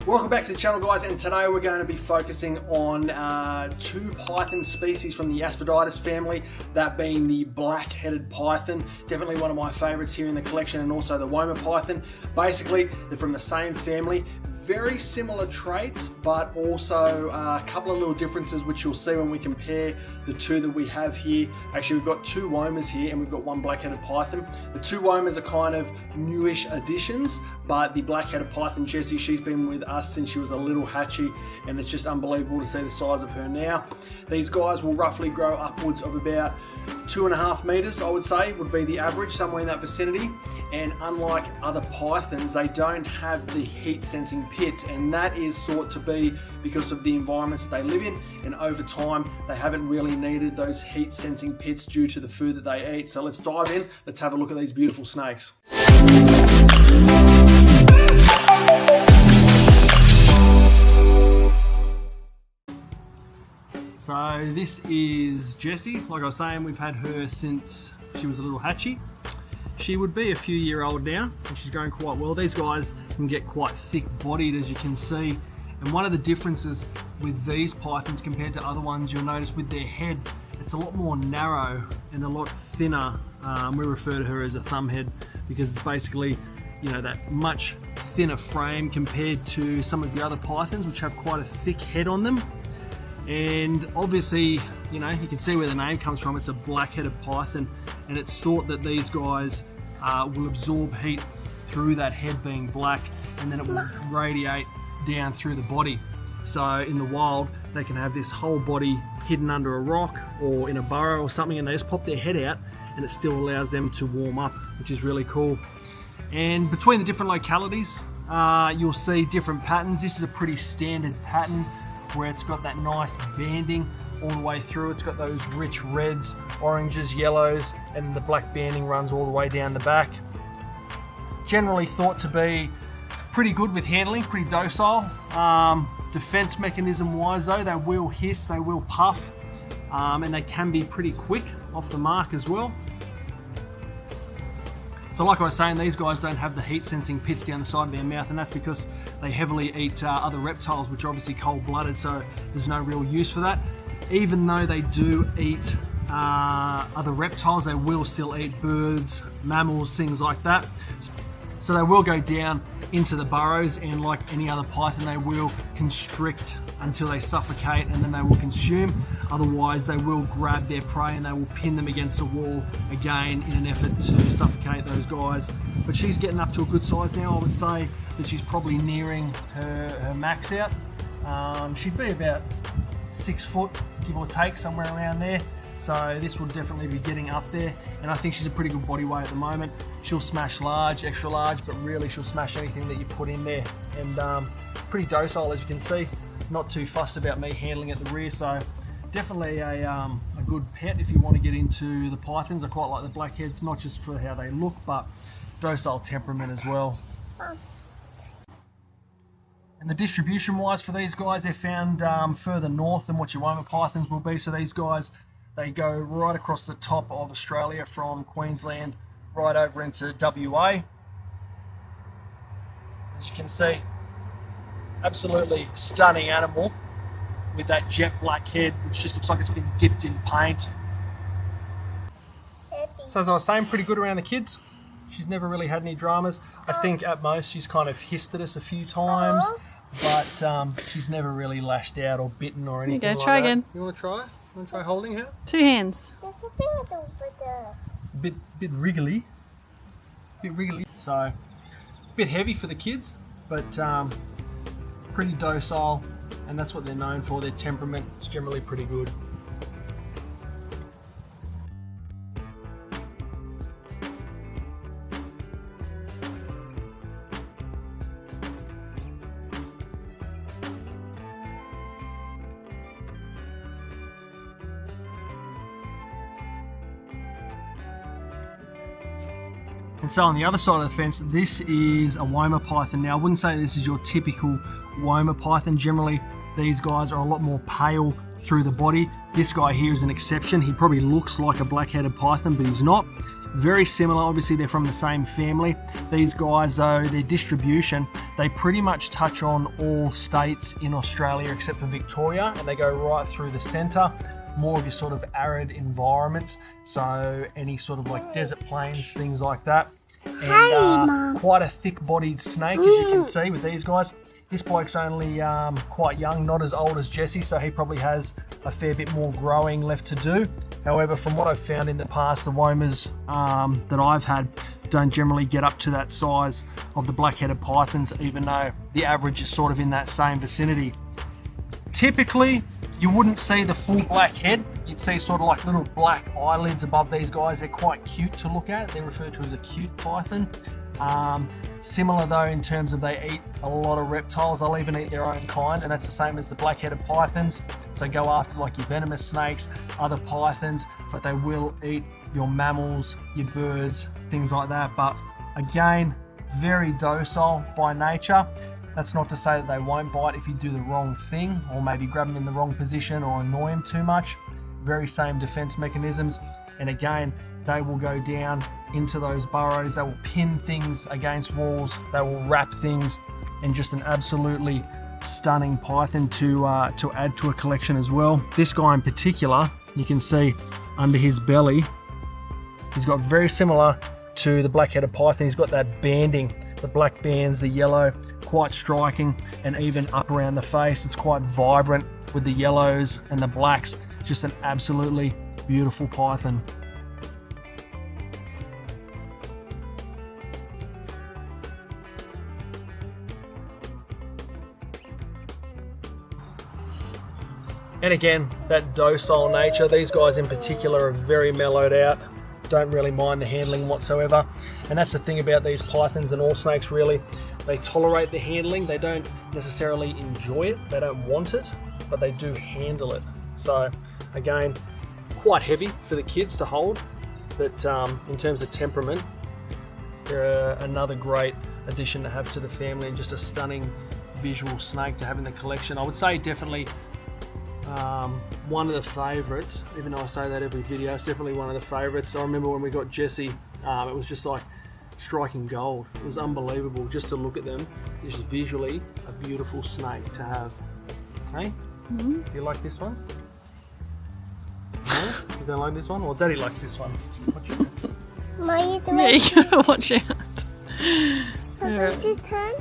Welcome back to the channel, guys, and today we're going to be focusing on two python species from the Aspidistis family, that being the black-headed python, definitely one of my favorites here in the collection, and also the Woma python. Basically, they're from the same family, very similar traits, but also a couple of little differences which you'll see when we compare the two that we have here. Actually, we've got two Womas here and we've got one black-headed python. The two Womas are kind of newish additions, but the black-headed python, Jessie, she's been with us since she was a little hatchy, and it's just unbelievable to see the size of her now. These guys will roughly grow upwards of about 2.5 meters, I would say, would be the average, somewhere in that vicinity. And unlike other pythons, they don't have the heat sensing pits, and that is thought to be because of the environments they live in, and over time they haven't really needed those heat sensing pits due to the food that they eat. So let's dive in, let's have a look at these beautiful snakes. So this is Jessie. Like I was saying, we've had her since she was a little hatchy. She would be a few year old now, and she's going quite well. These guys can get quite thick bodied, as you can see. And one of the differences with these pythons compared to other ones, you'll notice with their head, it's a lot more narrow and a lot thinner. We refer to her as a thumb head because it's basically, you know, that much thinner frame compared to some of the other pythons, which have quite a thick head on them. And obviously, you know, you can see where the name comes from. It's a black-headed python, and it's thought that these guys will absorb heat through that head being black, and then it will radiate down through the body. So in the wild, they can have this whole body hidden under a rock or in a burrow or something, and they just pop their head out, and it still allows them to warm up, which is really cool. And between the different localities, you'll see different patterns. This is a pretty standard pattern, where it's got that nice banding all the way through. It's got those rich reds, oranges, yellows, and the black banding runs all the way down the back. Generally thought to be pretty good with handling, pretty docile. Defense mechanism wise though, they will hiss, they will puff, and they can be pretty quick off the mark as well. So like I was saying, these guys don't have the heat sensing pits down the side of their mouth, and that's because they heavily eat other reptiles, which are obviously cold-blooded, so there's no real use for that. Even though they do eat other reptiles, they will still eat birds, mammals, things like that. So they will go down into the burrows, and like any other python, they will constrict until they suffocate, and then they will consume. Otherwise, they will grab their prey and they will pin them against a wall again in an effort to suffocate those guys. But she's getting up to a good size now. I would say that she's probably nearing her max out. She'd be about 6 foot, give or take, somewhere around there. So this will definitely be getting up there, and I think she's a pretty good body weight at the moment. She'll smash large, extra large, but really she'll smash anything that you put in there. And pretty docile, as you can see. Not too fussed about me handling at the rear, so definitely a good pet if you want to get into the pythons. I quite like the blackheads, not just for how they look, but docile temperament as well. And the distribution wise for these guys, they're found further north than what your Woma pythons will be. So these guys, they go right across the top of Australia from Queensland right over into WA. As you can see, absolutely stunning animal with that jet black head, which just looks like it's been dipped in paint. So as I was saying, pretty good around the kids. She's never really had any dramas. I think at most she's kind of hissed at us a few times, but she's never really lashed out or bitten or anything like that. Try again. You want to try? You want to try holding her? 2 hands. Bit wriggly. Bit wriggly. So, a bit heavy for the kids, but pretty docile, and that's what they're known for. Their temperament is generally pretty good. And so on the other side of the fence, this is a Woma python. Now I wouldn't say this is your typical Woma python. Generally these guys are a lot more pale through the body. This guy here is an exception. He probably looks like a black-headed python, but he's not. Very similar, obviously they're from the same family. These guys though, their distribution, they pretty much touch on all states in Australia except for Victoria, and they go right through the centre. More of your sort of arid environments, so any sort of like desert plains, things like that. And quite a thick-bodied snake, as you can see with these guys. This bloke's only quite young, not as old as Jesse, so he probably has a fair bit more growing left to do. However, from what I've found in the past, the Womas that I've had don't generally get up to that size of the black-headed pythons, even though the average is sort of in that same vicinity. Typically, you wouldn't see the full black head. You'd see sort of like little black eyelids above these guys. They're quite cute to look at. They're referred to as a cute python. Similar though in terms of they eat a lot of reptiles. They'll even eat their own kind, and that's the same as the black-headed pythons. So go after like your venomous snakes, other pythons, but they will eat your mammals, your birds, things like that. But again, very docile by nature. That's not to say that they won't bite if you do the wrong thing, or maybe grab them in the wrong position or annoy them too much. Very same defense mechanisms. And again, they will go down into those burrows. They will pin things against walls. They will wrap things, and just an absolutely stunning python to add to a collection as well. This guy in particular, you can see under his belly, he's got very similar to the black-headed python. He's got that banding, the black bands, the yellow, quite striking, and even up around the face, it's quite vibrant with the yellows and the blacks. Just an absolutely beautiful python. And again, that docile nature. These guys in particular are very mellowed out, don't really mind the handling whatsoever. And that's the thing about these pythons and all snakes really. They tolerate the handling. They don't necessarily enjoy it. They don't want it, but they do handle it. So again, quite heavy for the kids to hold, but in terms of temperament, they're another great addition to have to the family, and just a stunning visual snake to have in the collection. I would say definitely one of the favourites, even though I say that every video, it's definitely one of the favourites. I remember when we got Jesse, it was just like striking gold. It was unbelievable just to look at them. It's just visually a beautiful snake to have. Hey, do you like this one? No? You don't like this one? Well, Daddy likes this one. Watch out. What are you doing? Yeah, you gotta watch out. This time?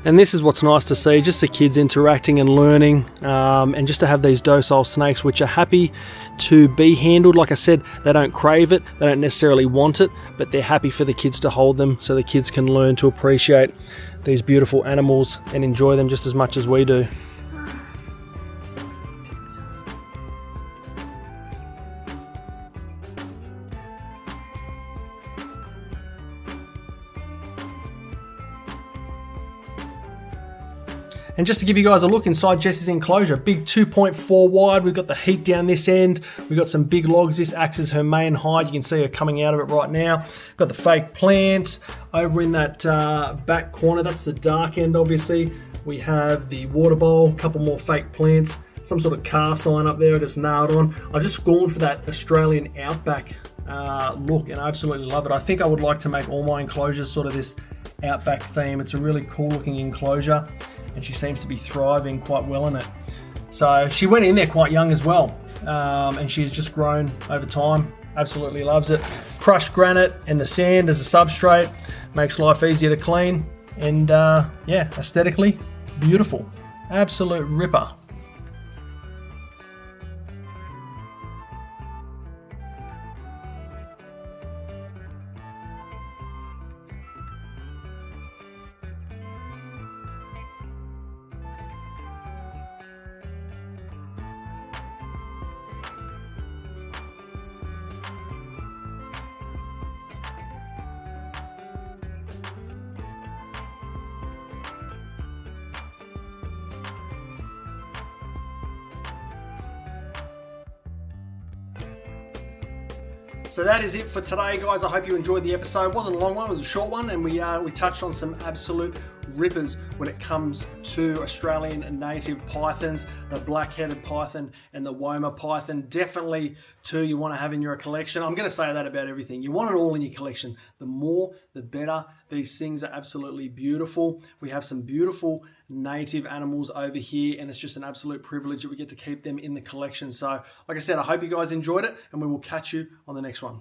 And this is what's nice to see, just the kids interacting and learning, and just to have these docile snakes which are happy to be handled. Like I said, they don't crave it, they don't necessarily want it, but they're happy for the kids to hold them, so the kids can learn to appreciate these beautiful animals and enjoy them just as much as we do. And just to give you guys a look inside Jessie's enclosure, big 2.4 wide, we've got the heat down this end, we've got some big logs. This acts as her main hide, you can see her coming out of it right now. Got the fake plants over in that back corner, that's the dark end obviously. We have the water bowl, a couple more fake plants, some sort of car sign up there I just nailed on. I've just gone for that Australian outback look, and I absolutely love it. I think I would like to make all my enclosures sort of this outback theme. It's a really cool looking enclosure, and she seems to be thriving quite well in it. So she went in there quite young as well, and she's just grown over time. Absolutely loves it. Crushed granite and the sand as a substrate makes life easier to clean, and yeah, aesthetically beautiful. Absolute ripper. So that is it for today, guys. I hope you enjoyed the episode. It wasn't a long one, it was a short one, and we touched on some absolute rippers when it comes to Australian native pythons, the black-headed python and the Woma python. Definitely two you want to have in your collection. I'm going to say that about everything. You want it all in your collection. The more, the better. These things are absolutely beautiful. We have some beautiful native animals over here, and it's just an absolute privilege that we get to keep them in the collection. So, like I said, I hope you guys enjoyed it, and we will catch you on the next one.